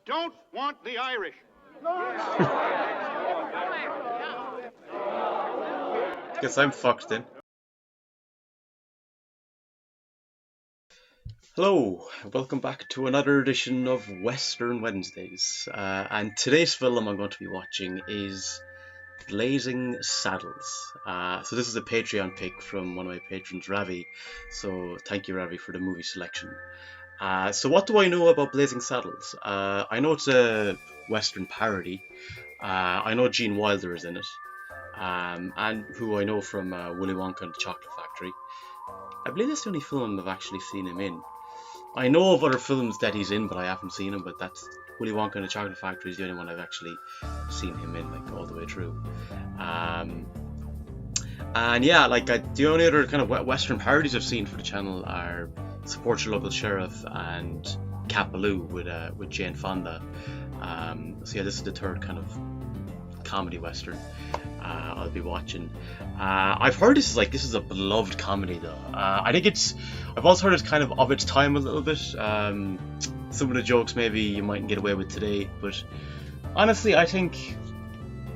don't want the Irish. Guess I'm fucked then. Hello, welcome back to another edition of Western Wednesdays. And today's film I'm going to be watching is Blazing Saddles. So this is a Patreon pick from one of my patrons, Ravi. So thank you, Ravi, for the movie selection. So what do I know about Blazing Saddles? I know it's a Western parody. I know Gene Wilder is in it. And who I know from Willy Wonka and the Chocolate Factory. I believe that's the only film I've actually seen him in. I know of other films that he's in, but I haven't seen him. But that's Willy Wonka and the Chocolate Factory is the only one I've actually seen him in, like all the way through. And yeah, like the only other kind of Western parodies I've seen for the channel are Support Your Local Sheriff and Cat Ballou with Jane Fonda. So yeah, this is the third kind of comedy Western I'll be watching. I've heard this is a beloved comedy though. I've also heard it's kind of its time a little bit. Some of the jokes maybe you mightn't get away with today, but honestly I think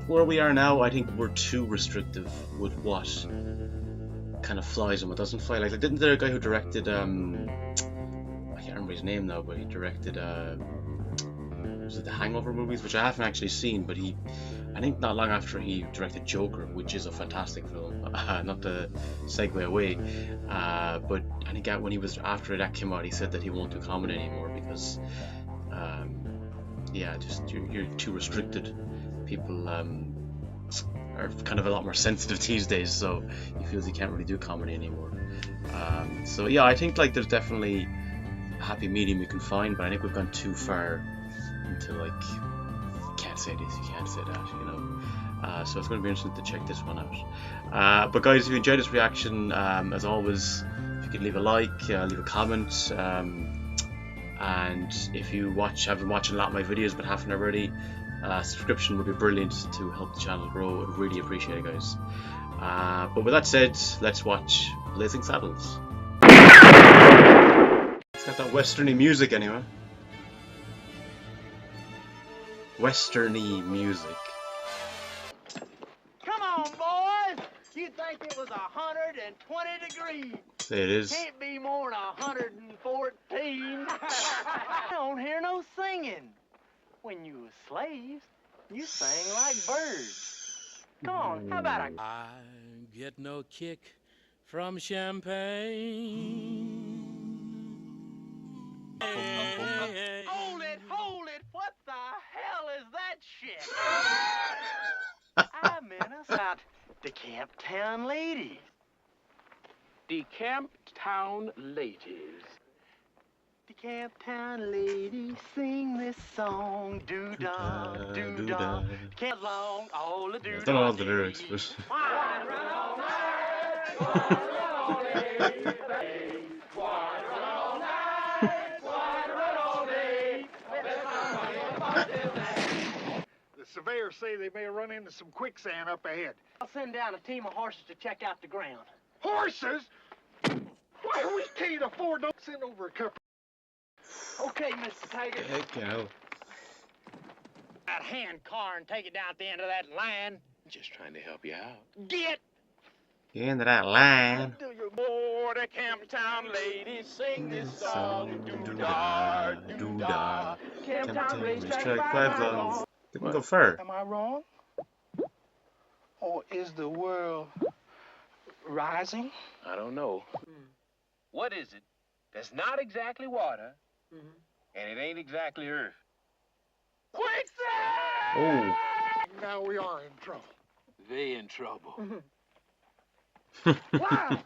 where we are now, I think we're too restrictive with what kind of flies and what doesn't fly. Like didn't there a guy who directed I can't remember his name now, but he directed was it the Hangover movies, which I haven't actually seen, but I think not long after he directed Joker, which is a fantastic film, not to segue away, but I think when he was after that came out, he said that he won't do comedy anymore because yeah, just you're too restricted. People are kind of a lot more sensitive these days, so he feels he can't really do comedy anymore. So yeah, I think like there's definitely a happy medium you can find, but I think we've gone too far into like you can't say this, you can't say that, you know. So it's going to be interesting to check this one out. But guys, if you enjoyed this reaction, as always, if you could leave a like, leave a comment, and if you have been watching a lot of my videos but haven't already, subscription would be brilliant to help the channel grow. I'd really appreciate it, guys. But with that said, let's watch Blazing Saddles. It's got that westerny music anyway. Westerny music. Come on, boys! You think it was 120 degrees? There it is. Can't be more than 114. I don't hear no singing. When you was slaves, you sang like birds. Come on, how about I get no kick from champagne. Hold it! What the hell is that shit? I meant about the Camptown ladies. The Camptown ladies. The Camptown ladies sing this song, doo-dah, doo-dah. Can't long all the doo-dah. I don't know all the lyrics, but The surveyors say they may run into some quicksand up ahead. I'll send down a team of horses to check out the ground. Horses? Why, we can't afford to send over a couple. Okay, Mr. Tiger. heck no. That hand car and take it down at the end of that line. Just trying to help you out. Get Get into that line. to your board, the Camptown ladies sing this song, doo-dah, doo-dah. Camptown racetrack 5 zones. Didn't go far. Am I wrong? Or is the world rising? I don't know. What is it that's not exactly water, and it ain't exactly earth? Quicksand! Oh. Now we are in trouble. They in trouble. Wow!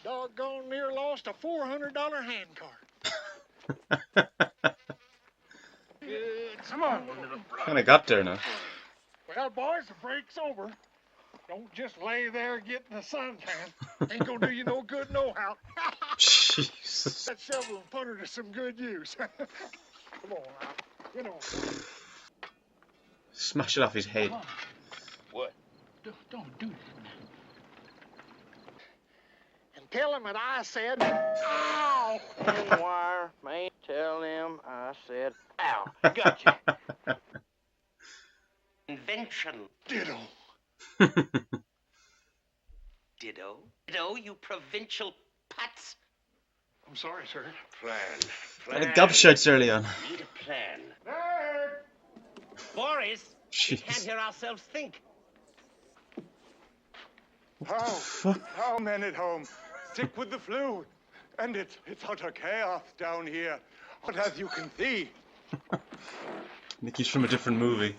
Doggone near lost a $400 hand cart. Good. Come on. Kinda got there now. Well, boys, the break's over. Don't just lay there getting the suntan. Ain't gonna do you no good no-how. Jesus. That shovel and put her to some good use. Come on now. Get on. Smash it off his head. What? Don't do that. tell him that I said, ow! Wire, man, tell him I said, ow. Gotcha. Invention. Ditto. Ditto? Ditto, you provincial putz. I'm sorry, sir. And a gobshites early on. Need a plan. Nerd! Boris, we Jeez. can't hear ourselves think. How men at home, sick with the flu, and it's utter chaos down here. But as you can see, Nicky's from a different movie.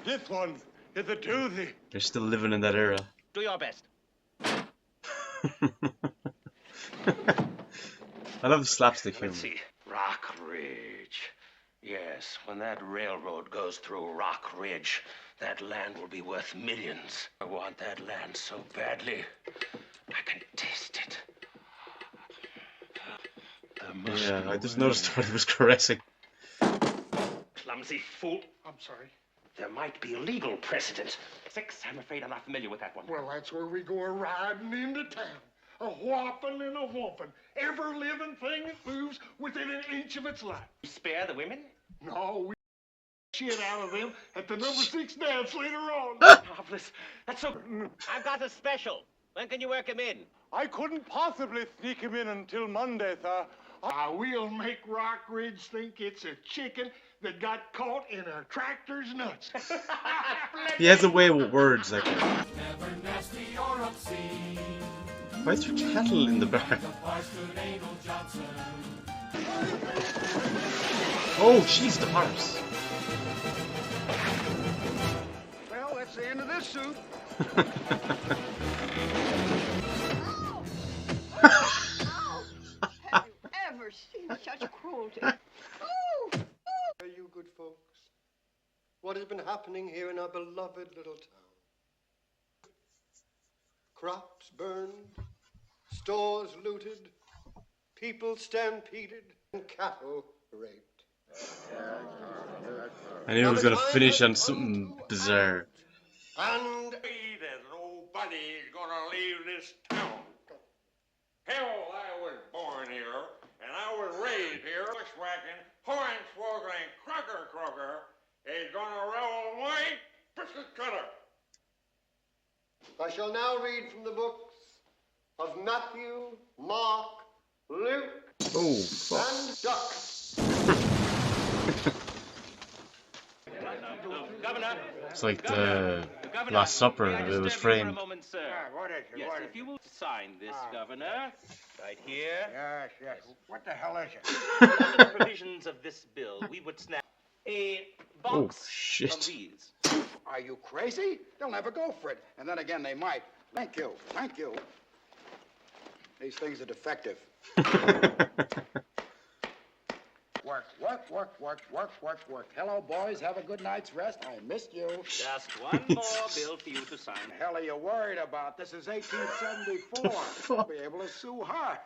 this one is a doozy. They're still living in that era. Do your best. I love the slapstick humor. Let's see. Rock Ridge. Yes, when that railroad goes through Rock Ridge, that land will be worth millions. I want that land so badly. I can taste it. Yeah, I just noticed what he was caressing. Clumsy fool. I'm sorry. There might be legal precedent. 6, I'm afraid I'm not familiar with that one. Well, that's where we go riding into town. A whopping and a whopping. Every living thing that moves within an inch of its life. You spare the women? No, we shit out of them at the number 6 dance later on. Marvelous. That's so... I've got a special. When can you work him in? I couldn't possibly sneak him in until Monday, sir. We'll make Rock Ridge think it's a chicken that got caught in a tractor's nuts. He has a way with words, like. Why is there cattle in the bar? Oh, jeez, the horse. Well, that's the end of this suit. Have you ever seen such cruelty? Are you good folks? What has been happening here in our beloved little town? Crops burned, stores looted, people stampeded, and cattle raped. I knew he was gonna finish on something bizarre. And That nobody's gonna leave this town. Hell, I was born here, and I was raised here. Bushwhacking, hornswoggling, crocker is gonna roll my biscuit cutter. I shall now read from the books of Matthew, Mark, Luke, Oh, fuck. and Duck. Governor. It's like the Last Supper, it was framed. Moment, sir. What is it? Yes, What is if you will sign this, Governor, right here. Yes, yes. What the hell is it? Under the provisions of this bill, we would snap a Oh, box shit. of these. Are you crazy? They'll never go for it. And then again, they might. Thank you. Thank you. These things are defective. Work. Hello, boys. Have a good night's rest. I missed you. Just one more bill for you to sign. The hell are you worried about? This is 1874. I'll be able to sue her.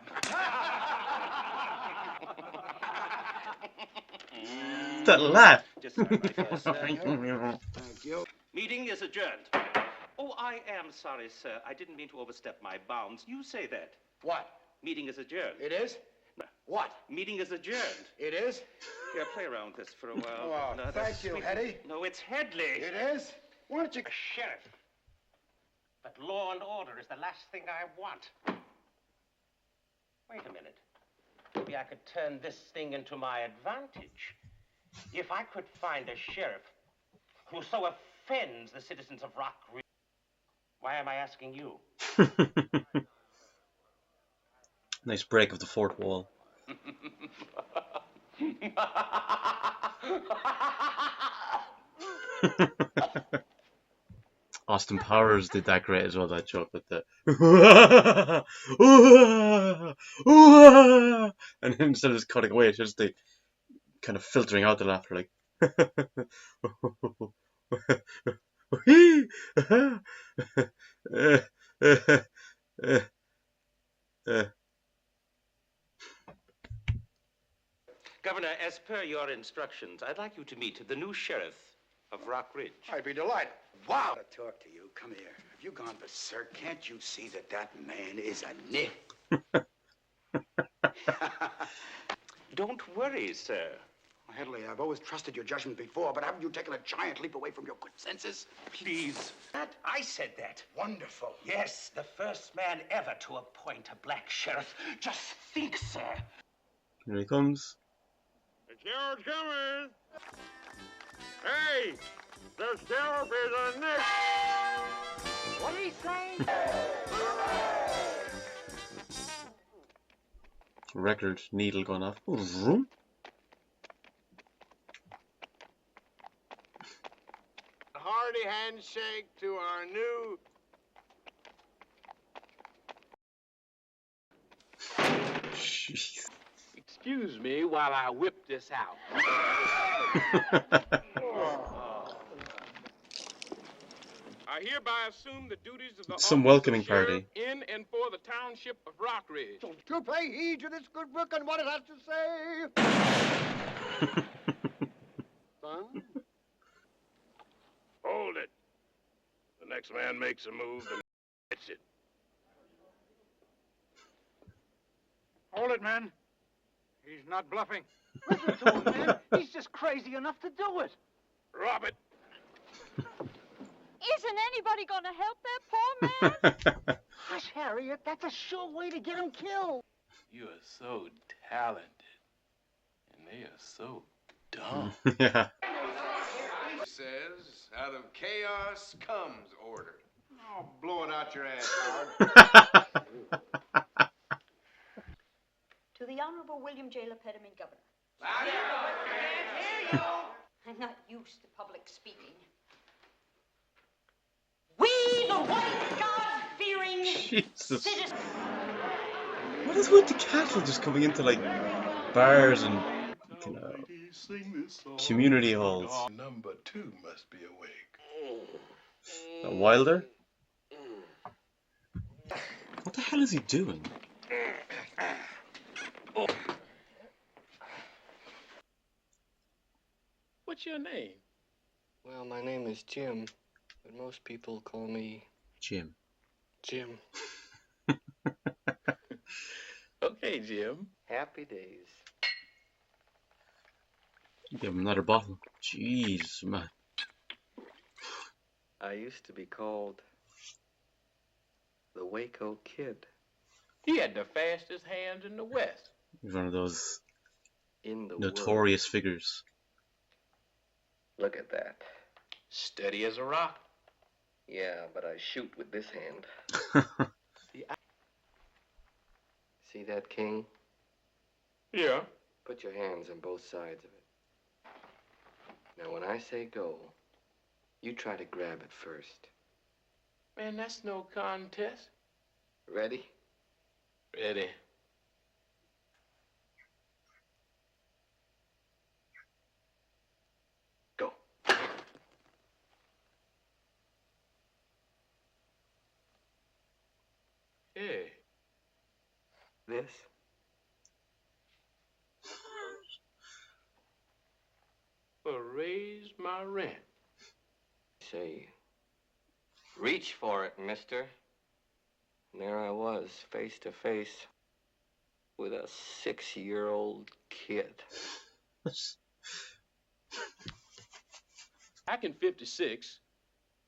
That laugh. Just sign right here, sir. Thank you. Meeting is adjourned. Oh, I am sorry, sir. I didn't mean to overstep my bounds. You say that. What? Meeting is adjourned. It is? What? Meeting is adjourned. It is? Here, play around with this for a while. Oh, No, that's thank you, sweet. Hetty. No, it's Headley. It is? Why don't you... Sheriff. But law and order is the last thing I want. Wait a minute. Maybe I could turn this thing into my advantage. If I could find a sheriff who so offends the citizens of Rock Ridge. Why am I asking you? Nice break of the fourth wall. Austin Powers did that great as well, that joke with the and instead of just cutting away, it's just the kind of filtering out the laughter, like Governor, as per your instructions, I'd like you to meet the new sheriff of Rock Ridge. I'd be delighted. Wow. To talk to you. Come here. Have you gone berserk? Can't you see that that man is a nit? Don't worry, sir. Headley, I've always trusted your judgment before, but haven't you taken a giant leap away from your good senses? Please. I said that. Wonderful. Yes, the first man ever to appoint a black sheriff. Just think, sir. Here he comes. The sheriff's coming. Hey, the sheriff is a nick. What did he say? Record needle going off. Vroom. A hearty handshake to our new... Jeez. Excuse me while I whip this out. I hereby assume the duties of the Some office welcoming of sheriff party. in and for the township of Rockridge. To pay heed to this good book and what it has to say. Son? Hold it. The next man makes a move and hits it. Hold it, man. He's not bluffing. Listen to him, man. He's just crazy enough to do it. Rob it. Isn't anybody gonna help that poor man? Hush, Harriet. That's a sure way to get him killed. You are so talented, and they are so dumb. Yeah. Says, out of chaos comes order. Oh, blow it out your ass, Howard. To the Honorable William J. Lepediment, Governor. I'm not used to public speaking. We, the white God-fearing Jesus. citizens. What is with the cattle just coming into like bars and you know, community halls? Number 2 must be awake. A Wilder? What the hell is he doing? What's your name? Well, my name is Jim, but most people call me Jim. Jim. Okay, Jim. Happy days. Give him another bottle. Jeez, man. I used to be called the Waco Kid. He had the fastest hands in the West. He's one of those In the notorious figures. Look at that. Steady as a rock. Yeah, but I shoot with this hand. See that king? Yeah. Put your hands on both sides of it. Now, when I say go, you try to grab it first. Man, that's no contest. Ready? Ready. Go. Hey. This? Well, raise my rent. Say, reach for it, mister. And there I was, face to face with a 6-year-old kid. Back in '56,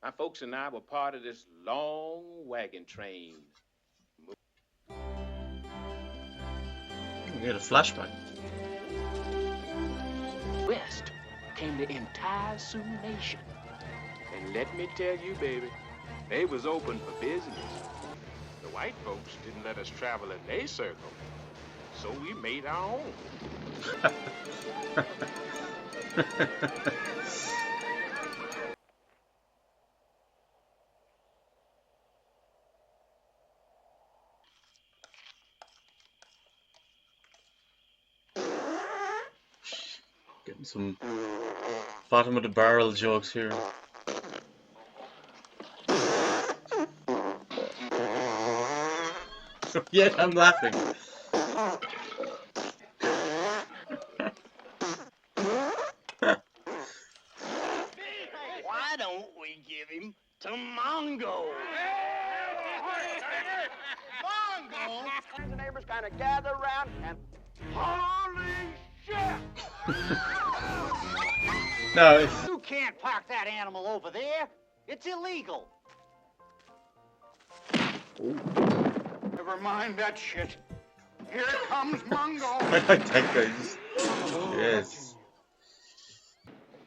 my folks and I were part of this long wagon train. We get a flashback. West came the entire Sioux Nation. And let me tell you, baby, they was open for business. The white folks didn't let us travel in their circle, so we made our own. Getting some bottom of the barrel jokes here. Yeah, I'm laughing. Why don't we give him to Mongo? Mongo? kind of gather around and holy shit! No, if... You can't park that animal over there. It's illegal. Never mind that shit. Here comes Mungo. I like that guy. Yes.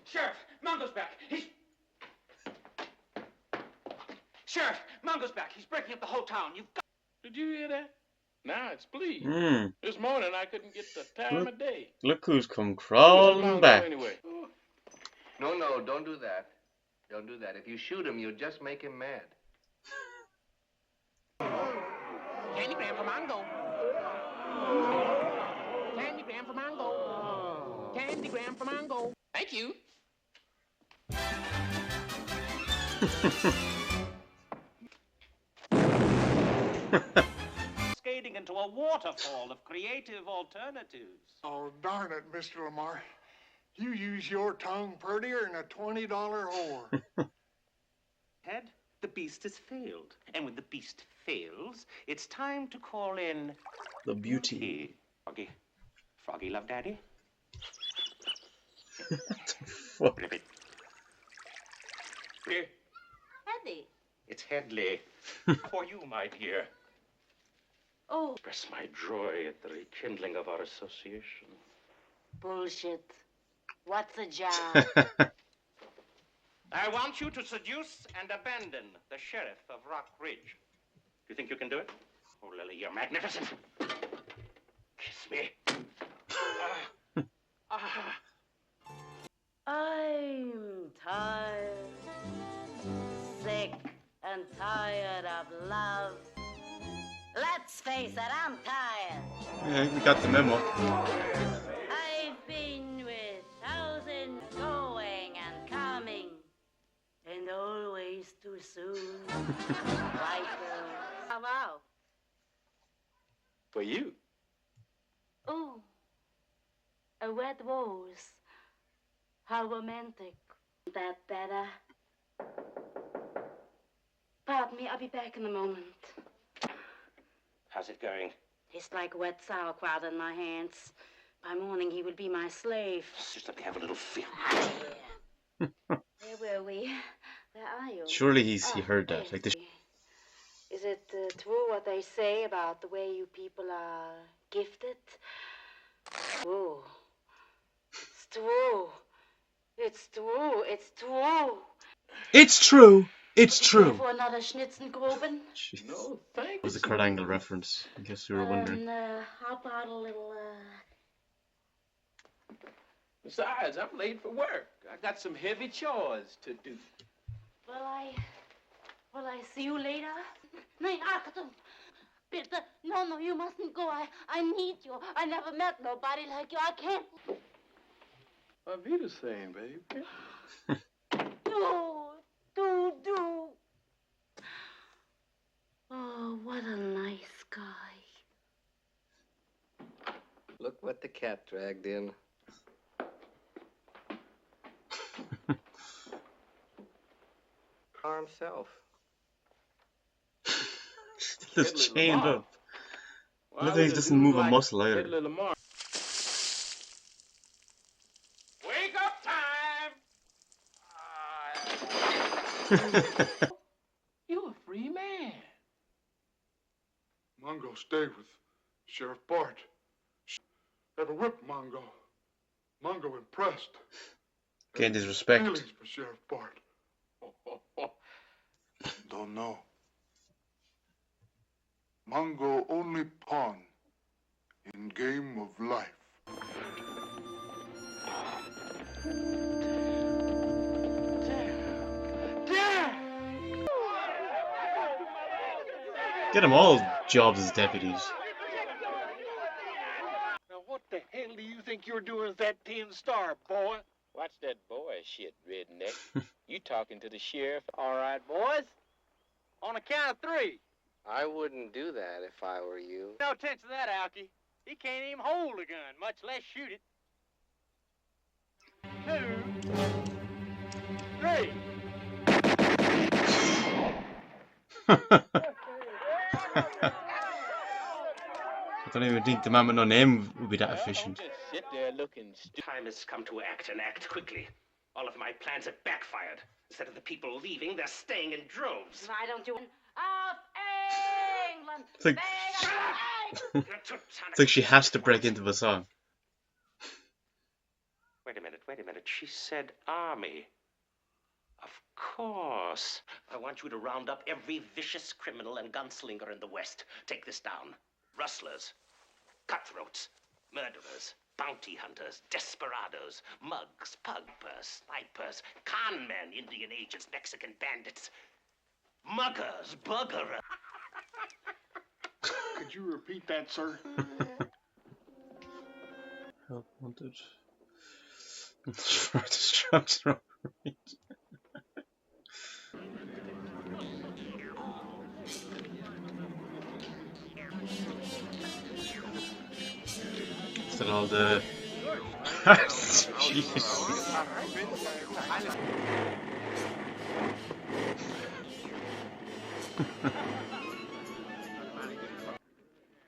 Sheriff, Mongo's back. Sheriff, Mongo's back. He's breaking up the whole town. You've got... Did you hear that? Now it's please. Mm. This morning I couldn't get the time of day. Look who's come Where's crawling Mongo back. anyway? No, don't do that. Don't do that. If you shoot him, you'll just make him mad. Candygram for Mongo. Candygram for Mongo. Candygram for Mongo. Thank you. Skating into a waterfall of creative alternatives. Oh, darn it, Mr. Lamar. You use your tongue prettier than a $20 whore. Ted, the beast has failed. And when the beast fails, it's time to call in... The beauty. Froggy. Froggy, love daddy? Fuck. Ribbit. Heavy. It's Headley. For you, my dear. Oh, Express my joy at the rekindling of our association. bullshit. What's a job? I want you to seduce and abandon the sheriff of Rock Ridge. Do you think you can do it? Oh, Lily, you're magnificent. Kiss me. I'm tired, sick and tired of love. Let's face it, I'm tired. Yeah, we got the memo. I've been with thousands going and coming, and always too soon. White girls. Oh, wow. For you. Ooh, a wet rose. How romantic. That better? Pardon me, I'll be back in a moment. How's it going? It's like wet sauerkraut in my hands. By morning, he will be my slave. Just let me have a little feel. Where were we? Where are you? Surely he heard that. Like this. Is it true what they say about the way you people are gifted? True. It's true. It's true. It's true. It's true. It's true. For another Schnitzengruben? No, thank you. It was a Kurt Angle reference, in case you were wondering. How about a little, Besides, I'm late for work. I got some heavy chores to do. Will I see you later? Nein, Achtung! Bitte, no, you mustn't go. I need you. I never met nobody like you. I can't. I'll be the same, baby. Do. Oh, what a nice guy. Look what the cat dragged in. Car himself. Just chained up. Look like he doesn't move a muscle either. Wake up time! You're a free man. Mongo, stay with Sheriff Bart. Have a whip, Mongo. Mongo impressed. Gained his respect. Feelings for Sheriff Bart. Don't know. Mongo only pawn in game of life. Get them all jobs as deputies. Now what the hell do you think you're doing with that tin star, boy? Watch that boy shit, redneck. You talking to the sheriff? All right, boys. On a count of 3. I wouldn't do that if I were you. No attention to that, Alky. He can't even hold a gun, much less shoot it. 2, 3. I don't even think the man with no name would be that efficient. Sit there looking stupid. Time has come to act and act quickly. All of my plans have backfired. Instead of the people leaving, they're staying in droves. Why don't you... Of England! It's like, it's like she has to break into the song. Wait a minute. She said army. Of course. I want you to round up every vicious criminal and gunslinger in the West. Take this down. Rustlers, cutthroats, murderers, bounty hunters, desperados, mugs, pugpers, snipers, con men, Indian agents, Mexican bandits, muggers, buggerers. Could you repeat that, sir? Help wanted. Destruct robbery. Is that all the... Jeez.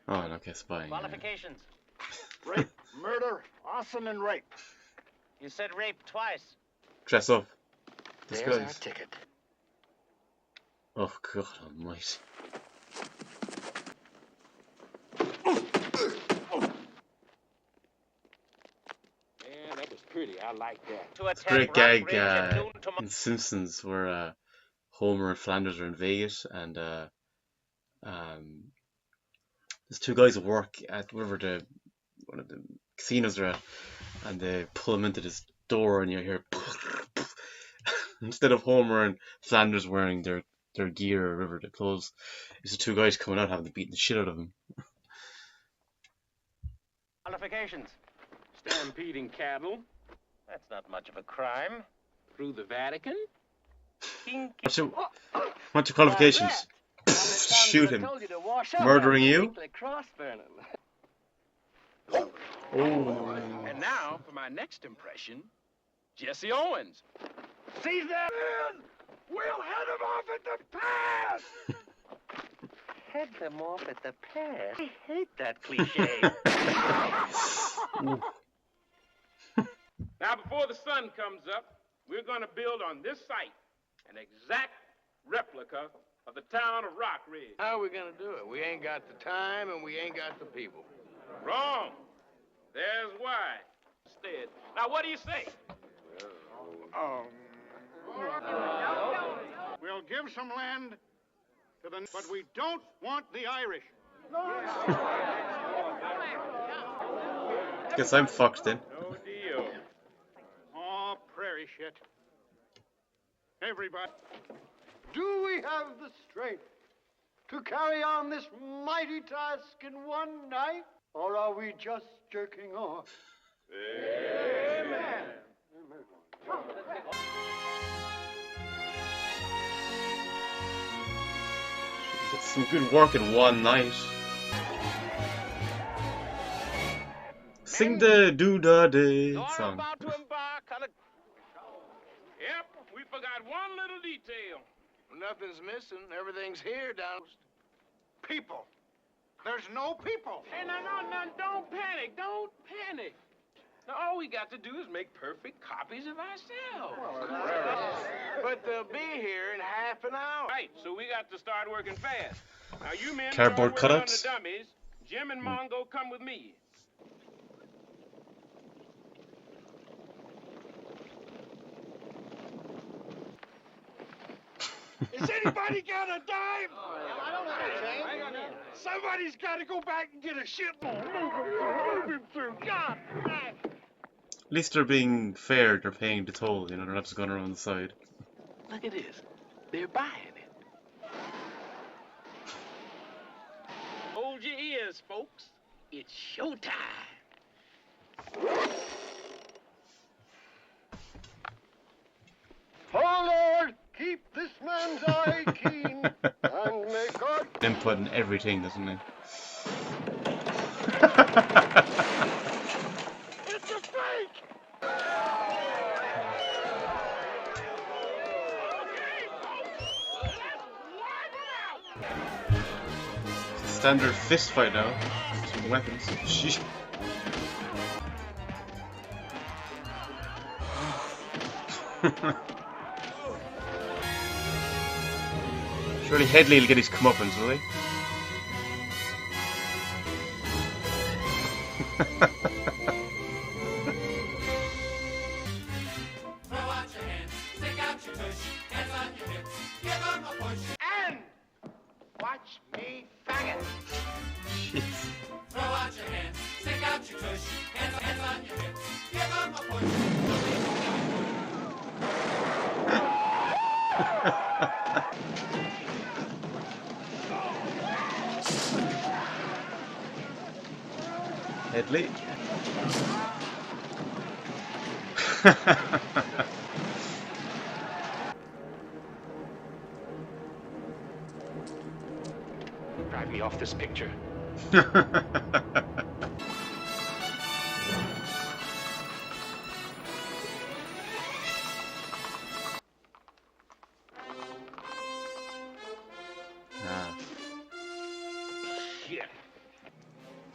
Oh, okay, spying. Qualifications. Rape, murder, arson, and rape. You said rape twice. Dress up. There's Disguise. our ticket. Oh, God almighty. Man, that was pretty. I like that. To It's a great attack gag Rockridge at noon tomorrow. in Simpsons where Homer and Flanders are in Vegas and there's two guys at work at one of the casinos they're at, and they pull him into this door and you hear instead of Homer and Flanders wearing their gear or whatever, their clothes, it's the two guys coming out having to beat the shit out of him. Qualifications. Stampeding cattle That's not much of a crime. through the Vatican. What's your qualifications? Shoot him. Murdering you? Oh. And now for my next impression, Jesse Owens. Seize them in! We'll head them off at the pass! Head them off at the pass. I hate that cliche. Now, before the sun comes up, we're going to build on this site an exact replica of the town of Rockridge. How are we going to do it? We ain't got the time and we ain't got the people. Wrong. There's why. Instead. Now, what do you say? We'll give some land to the... But we don't want the Irish. Guess I'm fucked then. No deal. Oh, prairie shit. Everybody. Do we have the strength to carry on this mighty task in one night? Or are we just jerking off? Amen. It's some good work in one night. Sing the do-da-day song. About to embark on a... Yep, we forgot one little detail. Nothing's missing. Everything's here down. People. There's no people. Hey, no, don't panic. Don't panic. Now, all we got to do is make perfect copies of ourselves. But they'll be here in half an hour. Right, so we got to start working fast. Now, you men Cardboard start working on cutouts? the dummies. Jim and Mongo come with me. Is anybody got a dime? I don't have a change. Somebody's got to go back and get a shitload. Move him through. God damn. At least they're being fair, they're paying the toll, you know, they're not just going around the side. Look at this. They're buying it. Hold your ears, folks. It's showtime. Oh, Lord, keep this man's eye keen, and may God... Input in everything, doesn't he? It's a fake! Standard fist fight now. weapons. Sheesh. Surely Headley will get his comeuppance, will he? And watch me faggot. Throw out your hands, stick out your tush, hands on your hips, give 'em a push. Headley. Drive me off this picture. Shit.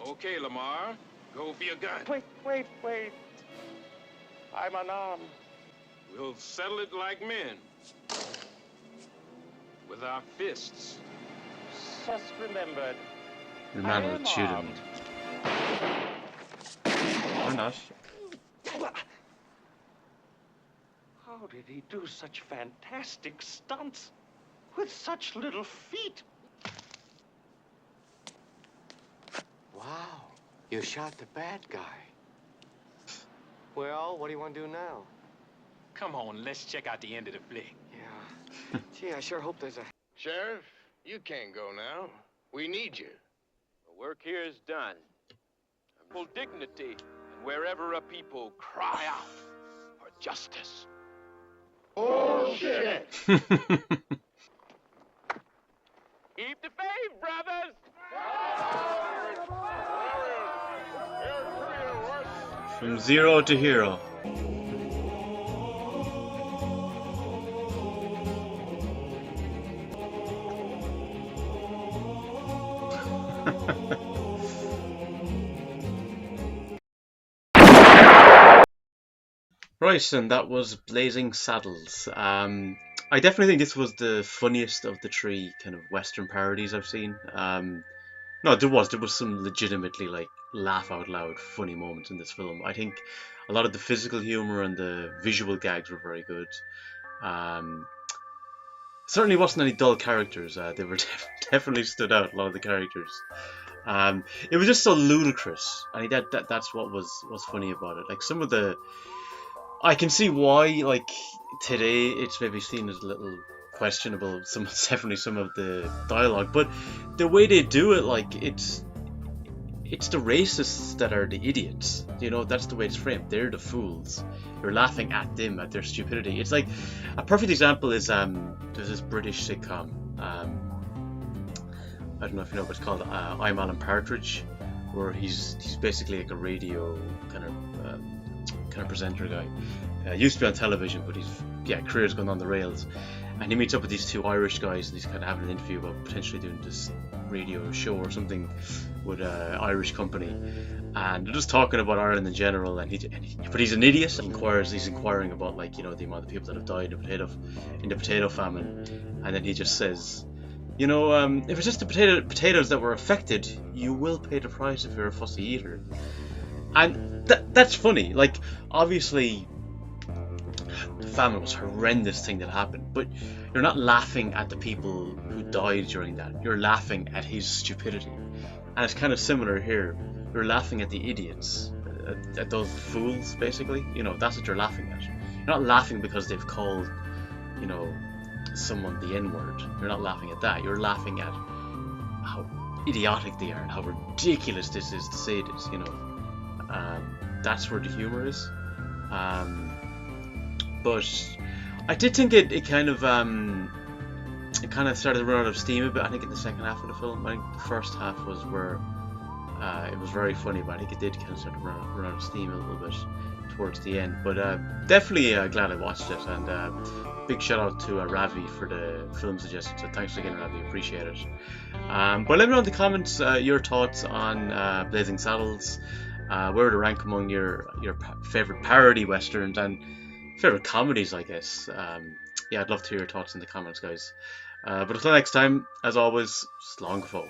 Okay, Lamar. Go for your gun. Wait. I'm unarmed. We'll settle it like men. With our fists. Just remembered. The man will shoot him. Or not. How did he do such fantastic stunts with such little feet? Wow, you shot the bad guy. Well, what do you want to do now? Come on, let's check out the end of the flick. Yeah. Gee, I sure hope there's a... Sheriff, you can't go now. We need you. The work here is done. Full dignity, and wherever a people cry out for justice. Bullshit! Keep the faith, brothers! From zero to hero. Right, and that was Blazing Saddles. I definitely think this was the funniest of the three kind of Western parodies I've seen. No, there was some legitimately like laugh out loud funny moments in this film. I think a lot of the physical humor and the visual gags were very good. Certainly wasn't any dull characters. They were definitely stood out, a lot of the characters. It was just so ludicrous. I think that's what was funny about it. Like some of the, I can see why like today it's maybe seen as a little questionable. Definitely some of the dialogue, but the way they do it, like it's the racists that are the idiots. You know, that's the way it's framed. They're the fools. You're laughing at them, at their stupidity. It's like a perfect example is there's this British sitcom. I don't know if you know what it's called. I'm Alan Partridge, where he's basically like a radio kind of presenter guy. Used to be on television, but career's gone on the rails. And he meets up with these two Irish guys, and he's kind of having an interview about potentially doing this radio show or something with an Irish company. And they're just talking about Ireland in general, but he's an idiot. He's inquiring about, like, you know, the amount of people that have died in the potato famine, and then he just says, you know, if it's just the potatoes that were affected, you will pay the price if you're a fussy eater. And that's funny. Like, obviously, the famine was a horrendous thing that happened, but you're not laughing at the people who died during that. You're laughing at his stupidity. And it's kind of similar here. You're laughing at the idiots, at those fools, basically. You know, that's what you're laughing at. You're not laughing because they've called, you know, someone the N-word. You're not laughing at that. You're laughing at how idiotic they are and how ridiculous this is to say this, you know. That's where the humor is. But I did think it kind of started to run out of steam a bit. I think in the second half of the film. I think the first half was where it was very funny, but I think it did kind of start to run out of steam a little bit towards the end. But definitely glad I watched it, and big shout out to Ravi for the film suggestion. So thanks again, Ravi, appreciate it. But let me know in the comments your thoughts on Blazing Saddles. Where to rank among your favorite parody westerns and favorite comedies, I guess. Yeah, I'd love to hear your thoughts in the comments, guys. But until next time, as always, slán go fóill.